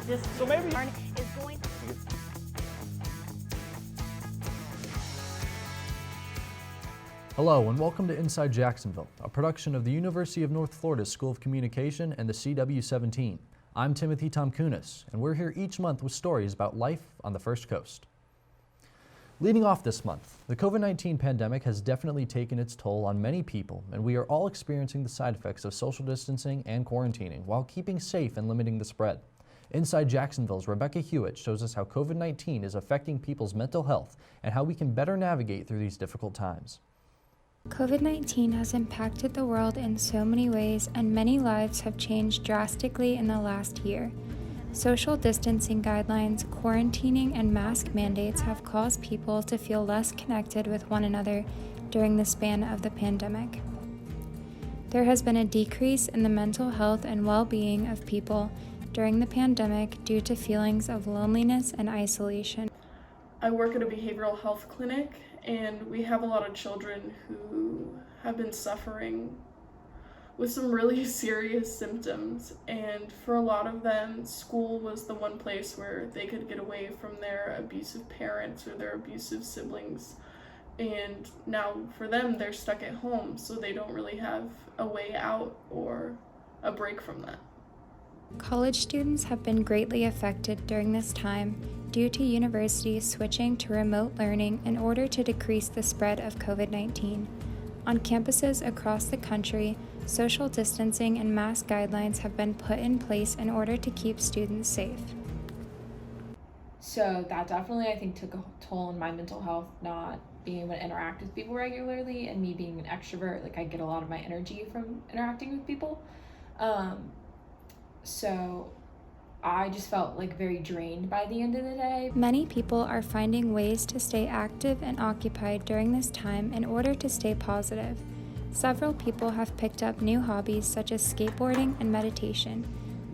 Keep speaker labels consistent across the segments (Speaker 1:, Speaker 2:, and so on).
Speaker 1: This
Speaker 2: So maybe
Speaker 1: is going.
Speaker 3: Hello and welcome to Inside Jacksonville, a production of the University of North Florida School of Communication and the CW17. I'm Timothy Tomkunis, and we're here each month with stories about life on the First Coast. Leading off this month, the COVID-19 pandemic has definitely taken its toll on many people, and we are all experiencing the side effects of social distancing and quarantining while keeping safe and limiting the spread. Inside Jacksonville's Rebecca Hewitt shows us how COVID-19 is affecting people's mental health and how we can better navigate through these difficult times.
Speaker 4: COVID-19 has impacted the world in so many ways, and many lives have changed drastically in the last year. Social distancing guidelines, quarantining, and mask mandates have caused people to feel less connected with one another during the span of the pandemic. There has been a decrease in the mental health and well-being of people during the pandemic due to feelings of loneliness and isolation.
Speaker 5: I work at a behavioral health clinic, and we have a lot of children who have been suffering with some really serious symptoms, and for a lot of them, school was the one place where they could get away from their abusive parents or their abusive siblings, and now for them, they're stuck at home, so they don't really have a way out or a break from that.
Speaker 4: College students have been greatly affected during this time due to universities switching to remote learning in order to decrease the spread of COVID-19. On campuses across the country, social distancing and mask guidelines have been put in place in order to keep students safe.
Speaker 6: So that definitely, I think, took a toll on my mental health, not being able to interact with people regularly, and me being an extrovert, like I get a lot of my energy from interacting with people. So I just felt like very drained by the end of the day.
Speaker 4: Many people are finding ways to stay active and occupied during this time in order to stay positive. Several people have picked up new hobbies such as skateboarding and meditation.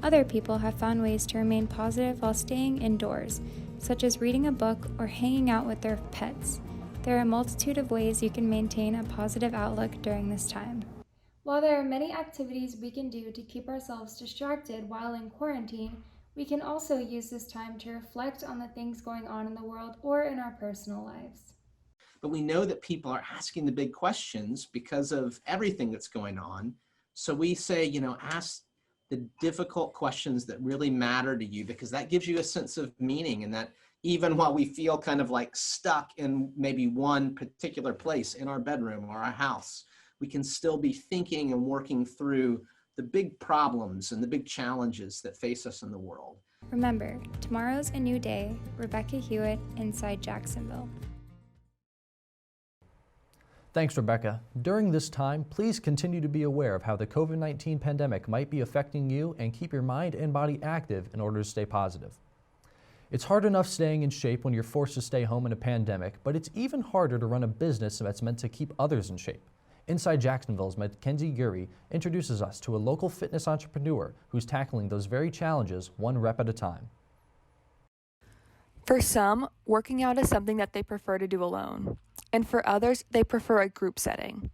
Speaker 4: Other people have found ways to remain positive while staying indoors, such as reading a book or hanging out with their pets. There are a multitude of ways you can maintain a positive outlook during this time. While there are many activities we can do to keep ourselves distracted while in quarantine, we can also use this time to reflect on the things going on in the world or in our personal lives.
Speaker 7: But we know that people are asking the big questions because of everything that's going on. So we say, ask the difficult questions that really matter to you, because that gives you a sense of meaning, and that even while we feel kind of like stuck in maybe one particular place in our bedroom or our house, we can still be thinking and working through the big problems and the big challenges that face us in the world.
Speaker 4: Remember, tomorrow's a new day. Rebecca Hewitt, Inside Jacksonville.
Speaker 3: Thanks, Rebecca. During this time, please continue to be aware of how the COVID-19 pandemic might be affecting you, and keep your mind and body active in order to stay positive. It's hard enough staying in shape when you're forced to stay home in a pandemic, but it's even harder to run a business that's meant to keep others in shape. Inside Jacksonville's Mackenzie Gurry introduces us to a local fitness entrepreneur who's tackling those very challenges one rep at a time.
Speaker 8: For some, working out is something that they prefer to do alone. And for others, they prefer a group setting.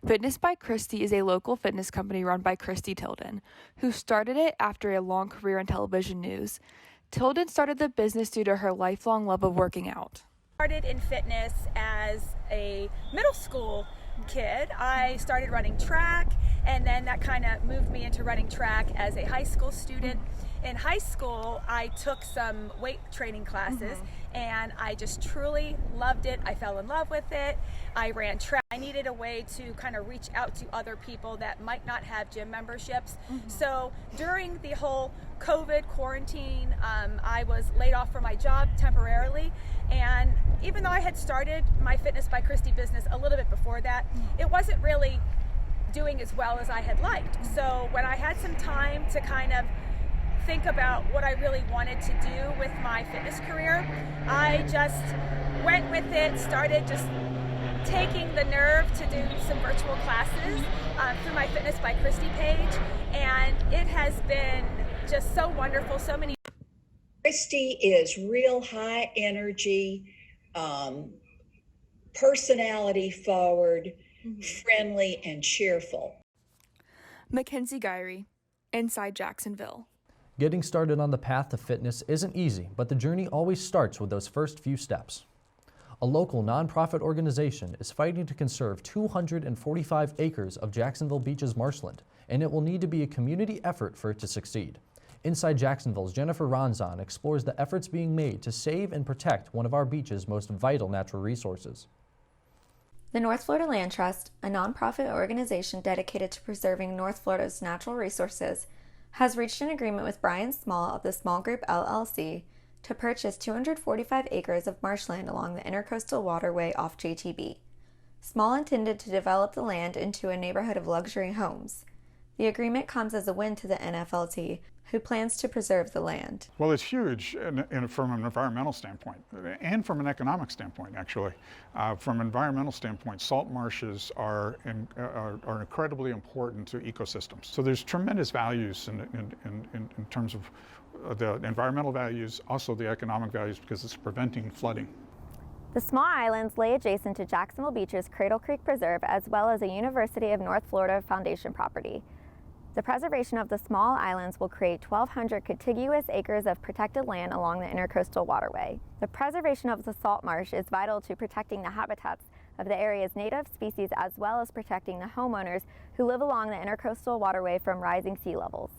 Speaker 8: Fitness by Christy is a local fitness company run by Christy Tilden, who started it after a long career in television news. Tilden started the business due to her lifelong love of working out.
Speaker 1: Started in fitness as a middle school kid. I started running track, and then that kind of moved me into running track as a high school student. In high school, I took some weight training classes, and I just truly loved it. I fell in love with it. I ran track. I needed a way to kind of reach out to other people that might not have gym memberships. So during the whole COVID quarantine, I was laid off from my job temporarily, and even though I had started my Fitness by Christy business a little bit before that, it wasn't really doing as well as I had liked. So when I had some time to kind of think about what I really wanted to do with my fitness career, I just went with it, started just taking the nerve to do some virtual classes through my Fitness by Christy page, and it has been just so wonderful. So many.
Speaker 9: Christy is real high energy, personality forward, friendly, and cheerful.
Speaker 8: Mackenzie Gurry, Inside Jacksonville.
Speaker 3: Getting started on the path to fitness isn't easy, but the journey always starts with those first few steps. A local nonprofit organization is fighting to conserve 245 acres of Jacksonville Beach's marshland, and it will need to be a community effort for it to succeed. Inside Jacksonville's Jennifer Ronzon explores the efforts being made to save and protect one of our beach's most vital natural resources.
Speaker 2: The North Florida Land Trust, a nonprofit organization dedicated to preserving North Florida's natural resources, has reached an agreement with Brian Small of the Small Group LLC to purchase 245 acres of marshland along the Intercoastal Waterway off JTB. Small intended to develop the land into a neighborhood of luxury homes. The agreement comes as a win to the NFLT, who plans to preserve the land.
Speaker 10: Well, it's huge from an environmental standpoint and from an economic standpoint, actually. From an environmental standpoint, salt marshes are incredibly important to ecosystems. So there's tremendous values in terms of the environmental values, also the economic values, because it's preventing flooding.
Speaker 11: The small islands lay adjacent to Jacksonville Beach's Cradle Creek Preserve, as well as a University of North Florida Foundation property. The preservation of the small islands will create 1,200 contiguous acres of protected land along the Intercoastal Waterway. The preservation of the salt marsh is vital to protecting the habitats of the area's native species, as well as protecting the homeowners who live along the Intercoastal Waterway from rising sea levels.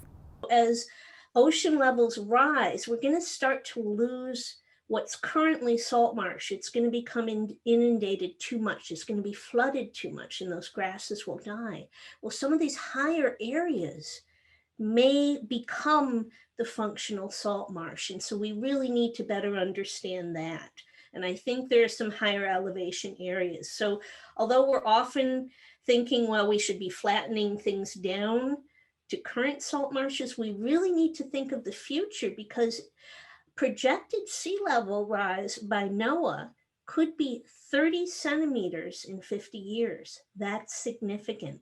Speaker 12: As ocean levels rise, we're going to start to lose what's currently salt marsh. It's going to become inundated too much. It's going to be flooded too much, and those grasses will die. Well, some of these higher areas may become the functional salt marsh, and so we really need to better understand that. And I think there are some higher elevation areas. So although we're often thinking, well, we should be flattening things down to current salt marshes, we really need to think of the future, because projected sea level rise by NOAA could be 30 centimeters in 50 years. That's significant.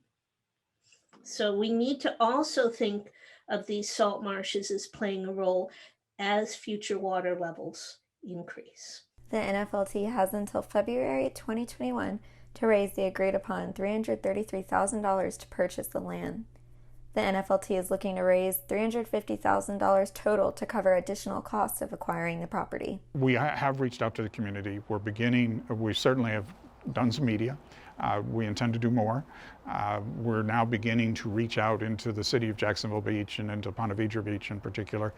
Speaker 12: So we need to also think of these salt marshes as playing a role as future water levels increase.
Speaker 2: The NFLT has until February 2021 to raise the agreed upon $333,000 to purchase the land. The NFLT is looking to raise $350,000 total to cover additional costs of acquiring the property.
Speaker 10: We have reached out to the community. We certainly have done some media. We intend to do more. We're now beginning to reach out into the city of Jacksonville Beach and into Ponte Vedra Beach in particular,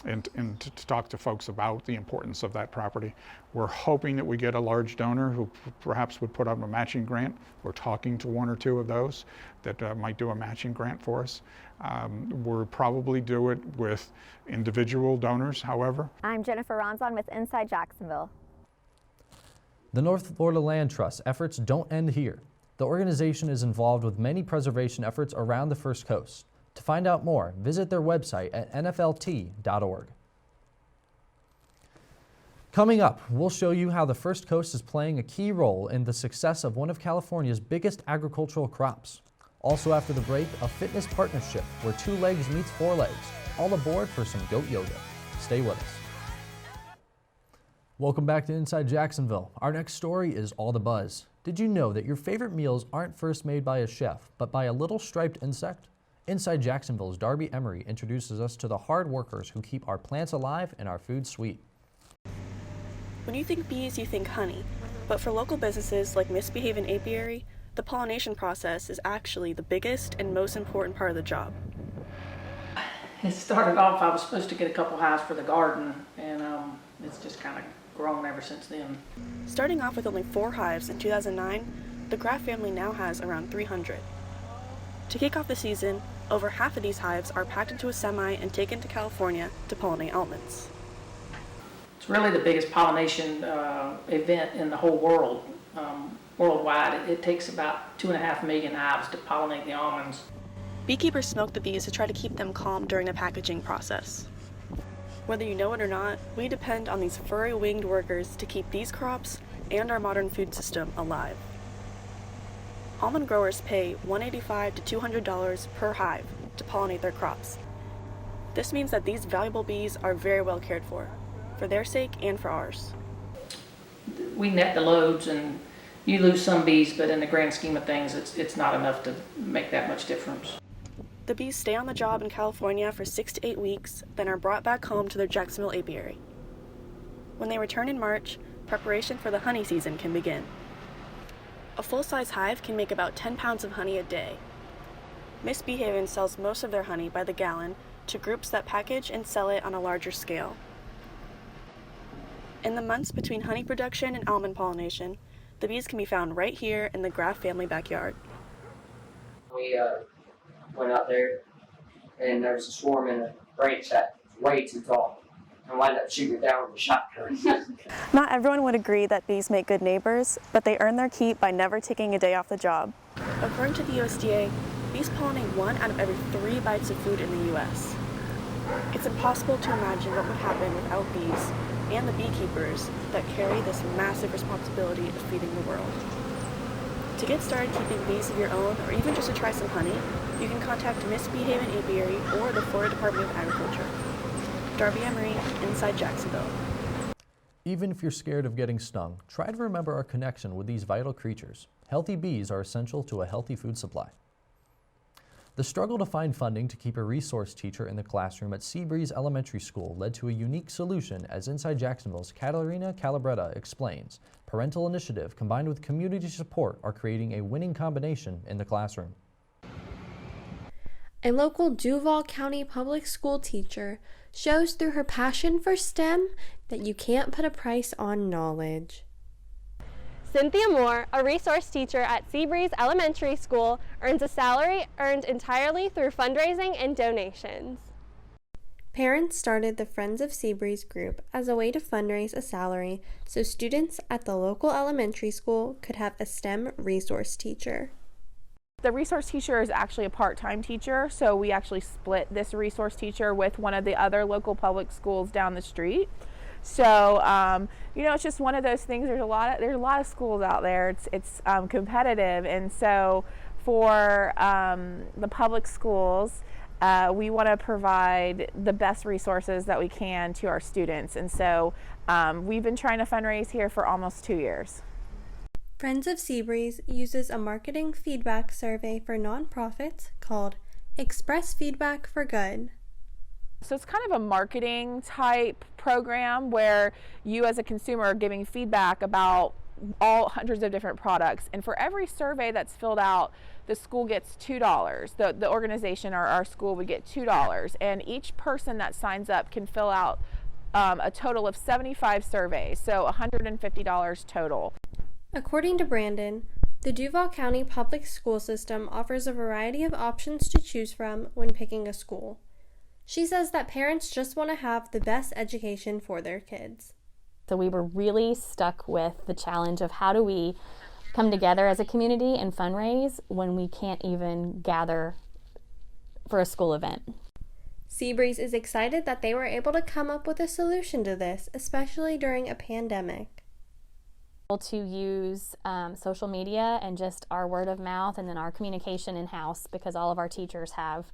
Speaker 10: and to talk to folks about the importance of that property. We're hoping that we get a large donor who perhaps would put up a matching grant. We're talking to one or two of those that might do a matching grant for us. We'll probably do it with individual donors, however.
Speaker 11: I'm Jennifer Ronzon with Inside Jacksonville.
Speaker 3: The North Florida Land Trust efforts don't end here. The organization is involved with many preservation efforts around the First Coast. To find out more, visit their website at nflt.org. Coming up, we'll show you how the First Coast is playing a key role in the success of one of California's biggest agricultural crops. Also after the break, a fitness partnership where 2 legs meets 4 legs. All aboard for some goat yoga. Stay with us. Welcome back to Inside Jacksonville. Our next story is all the buzz. Did you know that your favorite meals aren't first made by a chef, but by a little striped insect? Inside Jacksonville's Darby Emery introduces us to the hard workers who keep our plants alive and our food sweet.
Speaker 13: When you think bees, you think honey. But for local businesses like Misbehaving Apiary, the pollination process is actually the biggest and most important part of the job.
Speaker 14: It started off, I was supposed to get a couple hives for the garden, and it's just kind of grown ever since then.
Speaker 13: Starting off with only 4 hives in 2009, the Graff family now has around 300. To kick off the season, over half of these hives are packed into a semi and taken to California to pollinate almonds.
Speaker 14: It's really the biggest pollination event in the whole world. Worldwide, it takes about 2.5 million hives to pollinate the almonds.
Speaker 13: Beekeepers smoke the bees to try to keep them calm during the packaging process. Whether you know it or not, we depend on these furry winged workers to keep these crops and our modern food system alive. Almond growers pay $185 to $200 per hive to pollinate their crops. This means that these valuable bees are very well cared for their sake and for ours.
Speaker 14: We net the loads, and you lose some bees, but in the grand scheme of things, it's not enough to make that much difference.
Speaker 13: The bees stay on the job in California for 6 to 8 weeks, then are brought back home to their Jacksonville apiary. When they return in March, preparation for the honey season can begin. A full-size hive can make about 10 pounds of honey a day. Miss Beehaven sells most of their honey by the gallon to groups that package and sell it on a larger scale. In the months between honey production and almond pollination, the bees can be found right here in the Graff family backyard.
Speaker 15: We went out there, and there was a swarm in a branch that was way too tall. I wound up shooting it down with a shotgun.
Speaker 13: Not everyone would agree that bees make good neighbors, but they earn their keep by never taking a day off the job. According to the USDA, bees pollinate 1 out of every 3 bites of food in the U.S. It's impossible to imagine what would happen without bees and the beekeepers that carry this massive responsibility of feeding the world. To get started keeping bees of your own, or even just to try some honey, you can contact Miss Beehaven Apiary or the Florida Department of Agriculture. Darby Emery, Inside Jacksonville.
Speaker 3: Even if you're scared of getting stung, try to remember our connection with these vital creatures. Healthy bees are essential to a healthy food supply. The struggle to find funding to keep a resource teacher in the classroom at Seabreeze Elementary School led to a unique solution, as Inside Jacksonville's Katarina Calabretta explains. Parental initiative combined with community support are creating a winning combination in the classroom.
Speaker 16: A local Duval County public school teacher shows through her passion for STEM that you can't put a price on knowledge.
Speaker 17: Cynthia Moore, a resource teacher at Seabreeze Elementary School, earns a salary earned entirely through fundraising and donations.
Speaker 16: Parents started the Friends of Seabreeze group as a way to fundraise a salary so students at the local elementary school could have a STEM resource teacher.
Speaker 18: The resource teacher is actually a part-time teacher, so we actually split this resource teacher with one of the other local public schools down the street. So, it's just one of those things. There's a lot of schools out there. It's competitive, and so for the public schools, we want to provide the best resources that we can to our students. And so, we've been trying to fundraise here for almost 2 years.
Speaker 16: Friends of Seabreeze uses a marketing feedback survey for nonprofits called Express Feedback for Good.
Speaker 18: So it's kind of a marketing type program where you as a consumer are giving feedback about all hundreds of different products. And for every survey that's filled out, the school gets $2. The organization or our school would get $2. And each person that signs up can fill out a total of 75 surveys, so $150 total.
Speaker 16: According to Brandon, the Duval County Public School System offers a variety of options to choose from when picking a school. She says that parents just want to have the best education for their kids.
Speaker 19: So we were really stuck with the challenge of how do we come together as a community and fundraise when we can't even gather for a school event.
Speaker 16: Seabreeze is excited that they were able to come up with a solution to this, especially during a pandemic.
Speaker 19: To use social media and just our word of mouth and then our communication in-house, because all of our teachers have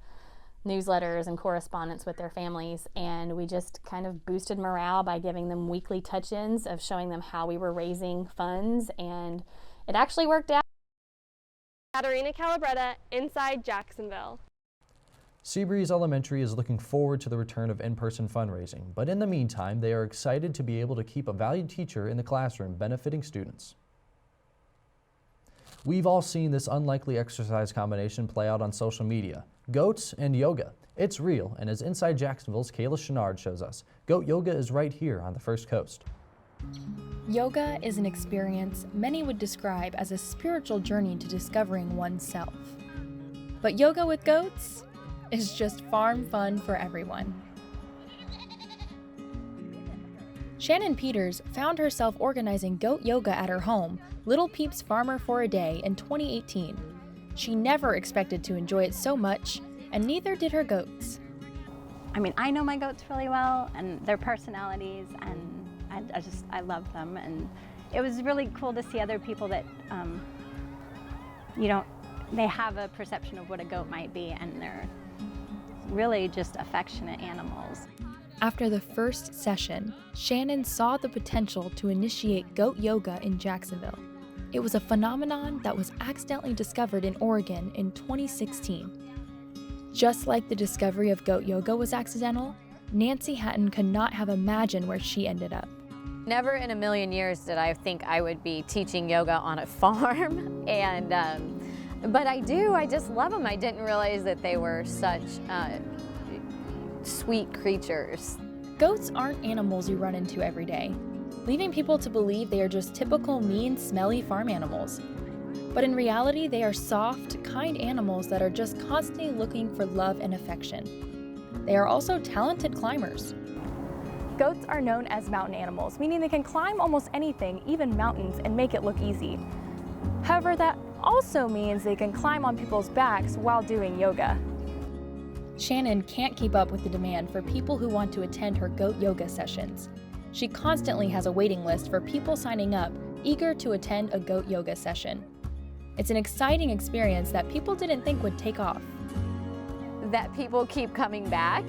Speaker 19: newsletters and correspondence with their families, and we just kind of boosted morale by giving them weekly touch-ins of showing them how we were raising funds, and it actually worked out.
Speaker 17: Katarina Calabretta, Inside Jacksonville.
Speaker 3: Seabreeze Elementary is looking forward to the return of in-person fundraising, but in the meantime, they are excited to be able to keep a valued teacher in the classroom benefiting students. We've all seen this unlikely exercise combination play out on social media. Goats and yoga. It's real, and as Inside Jacksonville's Kayla Chenard shows us, goat yoga is right here on the First Coast.
Speaker 20: Yoga is an experience many would describe as a spiritual journey to discovering oneself. But yoga with goats is just farm fun for everyone. Shannon Peters found herself organizing goat yoga at her home, Little Peeps Farmer for a Day, in 2018. She never expected to enjoy it so much, and neither did her goats.
Speaker 21: I mean, I know my goats really well, and their personalities, and I love them. And it was really cool to see other people that, they have a perception of what a goat might be, and they're really just affectionate animals.
Speaker 20: After the first session, Shannon saw the potential to initiate goat yoga in Jacksonville. It was a phenomenon that was accidentally discovered in Oregon in 2016. Just like the discovery of goat yoga was accidental, Nancy Hatton could not have imagined where she ended up.
Speaker 5: Never in a million years did I think I would be teaching yoga on a farm, but I do. I just love them. I didn't realize that they were such sweet creatures.
Speaker 20: Goats aren't animals you run into every day, leaving people to believe they are just typical mean, smelly farm animals. But in reality, they are soft, kind animals that are just constantly looking for love and affection. They are also talented climbers.
Speaker 22: Goats are known as mountain animals, meaning they can climb almost anything, even mountains, and make it look easy. However, that also means they can climb on people's backs while doing yoga.
Speaker 20: Shannon can't keep up with the demand for people who want to attend her goat yoga sessions. She constantly has a waiting list for people signing up, eager to attend a goat yoga session. It's an exciting experience that people didn't think would take off.
Speaker 5: That people keep coming back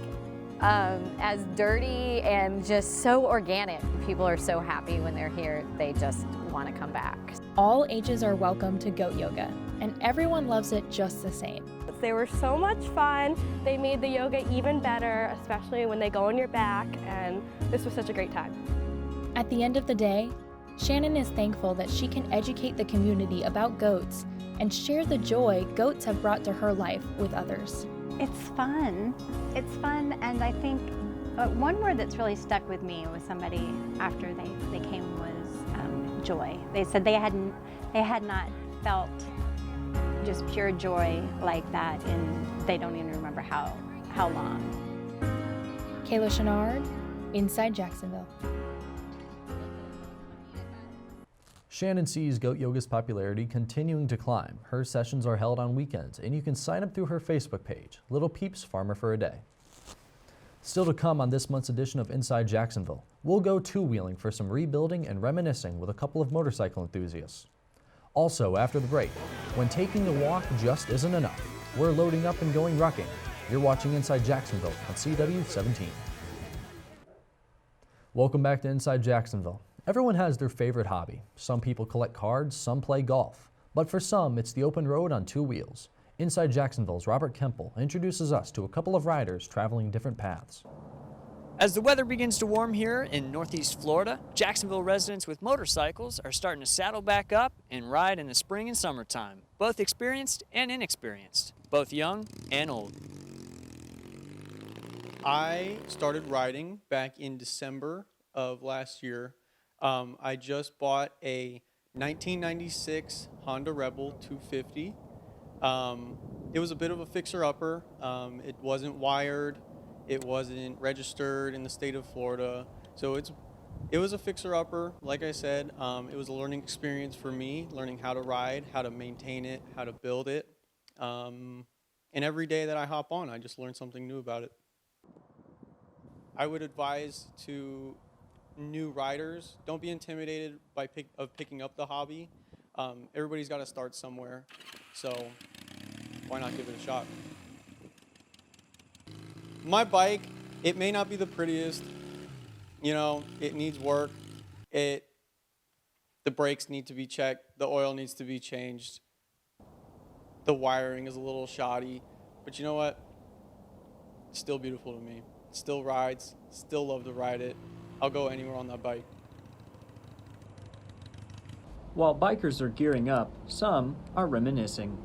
Speaker 5: as dirty and just so organic. People are so happy when they're here, they just want to come back.
Speaker 20: All ages are welcome to goat yoga, and everyone loves it just the same.
Speaker 22: They were so much fun. They made the yoga even better, especially when they go on your back, and this was such a great time.
Speaker 20: At the end of the day, Shannon is thankful that she can educate the community about goats and share the joy goats have brought to her life with others.
Speaker 21: It's fun. It's fun, and I think one word that's really stuck with me was somebody after they came was joy. They said they had not felt just pure joy like that, and they don't even remember how long.
Speaker 20: Kayla Chenard, Inside Jacksonville.
Speaker 3: Shannon sees goat yoga's popularity continuing to climb. Her sessions are held on weekends, and you can sign up through her Facebook page, Little Peeps Farmer for a Day. Still to come on this month's edition of Inside Jacksonville, we'll go two-wheeling for some rebuilding and reminiscing with a couple of motorcycle enthusiasts. Also, after the break, when taking a walk just isn't enough, we're loading up and going rucking. You're watching Inside Jacksonville on CW17. Welcome back to Inside Jacksonville. Everyone has their favorite hobby. Some people collect cards, some play golf. But for some, it's the open road on two wheels. Inside Jacksonville's Robert Kemple introduces us to a couple of riders traveling different paths.
Speaker 23: As the weather begins to warm here in Northeast Florida, Jacksonville residents with motorcycles are starting to saddle back up and ride in the spring and summertime, both experienced and inexperienced, both young and old.
Speaker 24: I started riding back in December of last year. I just bought a 1996 Honda Rebel 250. It was a bit of a fixer-upper. It wasn't wired. It wasn't registered in the state of Florida. So it was a fixer-upper. Like I said, it was a learning experience for me, learning how to ride, how to maintain it, how to build it. And every day that I hop on, I just learn something new about it. I would advise to new riders, don't be intimidated by picking up the hobby. Everybody's got to start somewhere, so why not give it a shot? My bike, it may not be the prettiest, it needs work. The brakes need to be checked, the oil needs to be changed, the wiring is a little shoddy, but you know what? It's still beautiful to me. It still rides, still love to ride it. I'll go anywhere on that bike.
Speaker 23: While bikers are gearing up, some are reminiscing.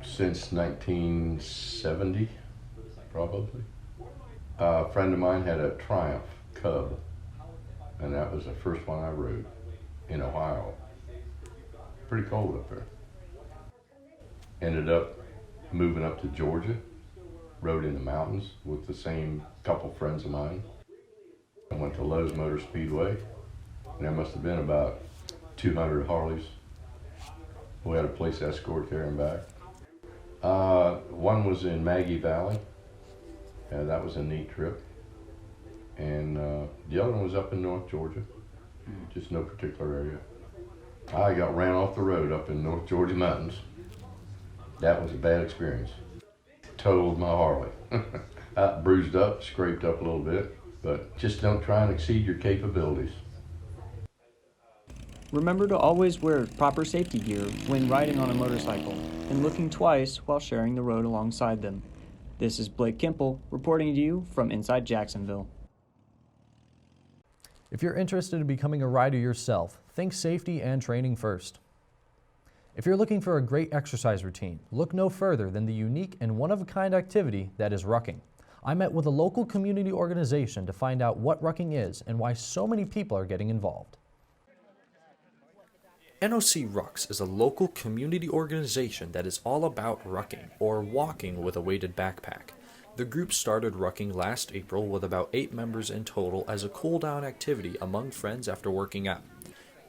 Speaker 25: Since 1970, probably. A friend of mine had a Triumph Cub, and that was the first one I rode in Ohio. Pretty cold up there. Ended up moving up to Georgia, rode in the mountains with the same couple friends of mine. I went to Lowe's Motor Speedway, and there must have been about 200 Harleys. We had a police escort there and back. One was in Maggie Valley, and that was a neat trip. And the other one was up in North Georgia, just no particular area. I got ran off the road up in North Georgia mountains. That was a bad experience. Totaled my Harley. I bruised up, scraped up a little bit. But just don't try and exceed your capabilities.
Speaker 23: Remember to always wear proper safety gear when riding on a motorcycle. and looking twice while sharing the road alongside them. This is Blake Kimple reporting to you from inside Jacksonville.
Speaker 3: If you're interested in becoming a rider yourself, think safety and training first. If you're looking for a great exercise routine, look no further than the unique and one-of-a-kind activity that is rucking. I met with a local community organization to find out what rucking is and why so many people are getting involved. NOC Rucks is a local community organization that is all about rucking, or walking with a weighted backpack. The group started rucking last April with about 8 members in total as a cool-down activity among friends after working out.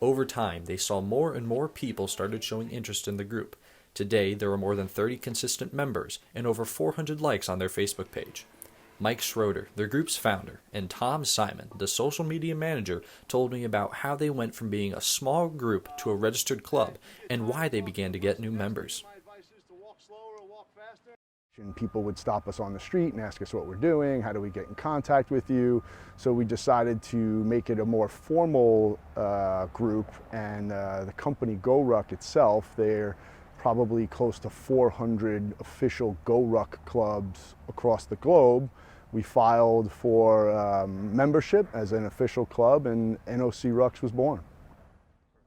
Speaker 3: Over time, they saw more and more people started showing interest in the group. Today, there are more than 30 consistent members and over 400 likes on their Facebook page. Mike Schroeder, their group's founder, and Tom Simon, the social media manager, told me about how they went from being a small group to a registered club and why they began to get new members.
Speaker 1: And people would stop us on the street and ask us what we're doing, how do we get in contact with you. So we decided to make it a more formal group, and the company Go Ruck itself, they're probably close to 400 official Go Ruck clubs across the globe. We filed for membership as an official club, and NOC Rucks was born.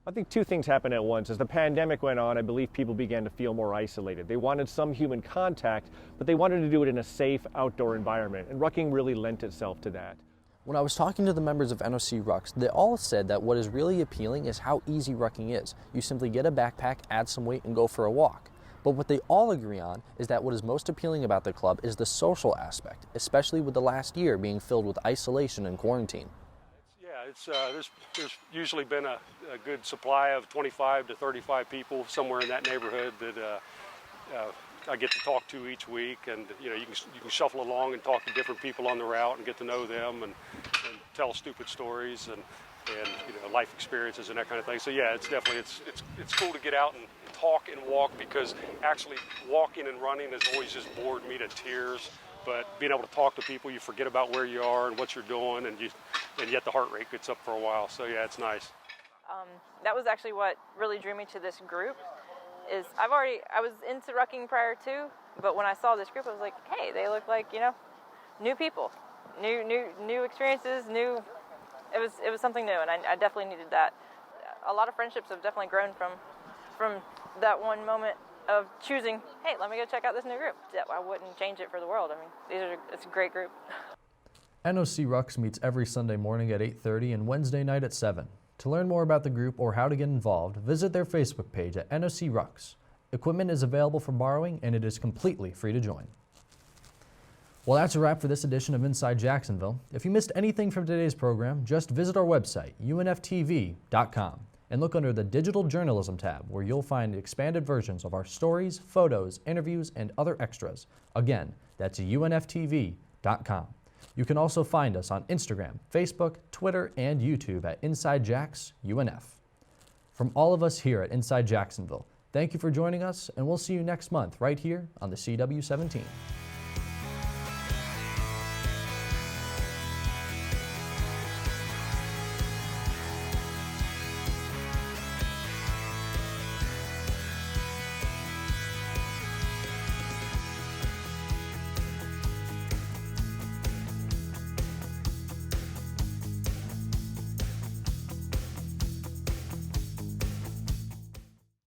Speaker 4: I think two things happened at once. As the pandemic went on, I believe people began to feel more isolated. They wanted some human contact, but they wanted to do it in a safe outdoor environment, and rucking really lent itself to that.
Speaker 3: When I was talking to the members of NOC Rucks, they all said that what is really appealing is how easy rucking is. You simply get a backpack, add some weight, and go for a walk. But what they all agree on is that what is most appealing about the club is the social aspect, especially with the last year being filled with isolation and quarantine.
Speaker 6: There's usually been a good supply of 25 to 35 people somewhere in that neighborhood that I get to talk to each week, and you can shuffle along and talk to different people on the route and get to know them and tell stupid stories and life experiences and that kind of thing. So yeah, it's definitely it's cool to get out and talk and walk, because actually walking and running has always just bored me to tears. But being able to talk to people, you forget about where you are and what you're doing, and yet the heart rate gets up for a while. So yeah, it's nice.
Speaker 7: That was actually what really drew me to this group. Is I was into rucking prior to, but when I saw this group, I was like, hey, they look like new people, new experiences, new. It was something new, and I definitely needed that. A lot of friendships have definitely grown from that one moment of choosing, hey, let me go check out this new group. I wouldn't change it for the world. I mean, it's a great group.
Speaker 3: NOC Rucks meets every Sunday morning at 8:30 and Wednesday night at 7. To learn more about the group or how to get involved, visit their Facebook page at NOC Rucks. Equipment is available for borrowing, and it is completely free to join. Well, that's a wrap for this edition of Inside Jacksonville. If you missed anything from today's program, just visit our website, unftv.com. and look under the Digital Journalism tab, where you'll find expanded versions of our stories, photos, interviews, and other extras. Again, that's unftv.com. You can also find us on Instagram, Facebook, Twitter, and YouTube at InsideJacksUNF. From all of us here at Inside Jacksonville, thank you for joining us, and we'll see you next month right here on the CW17.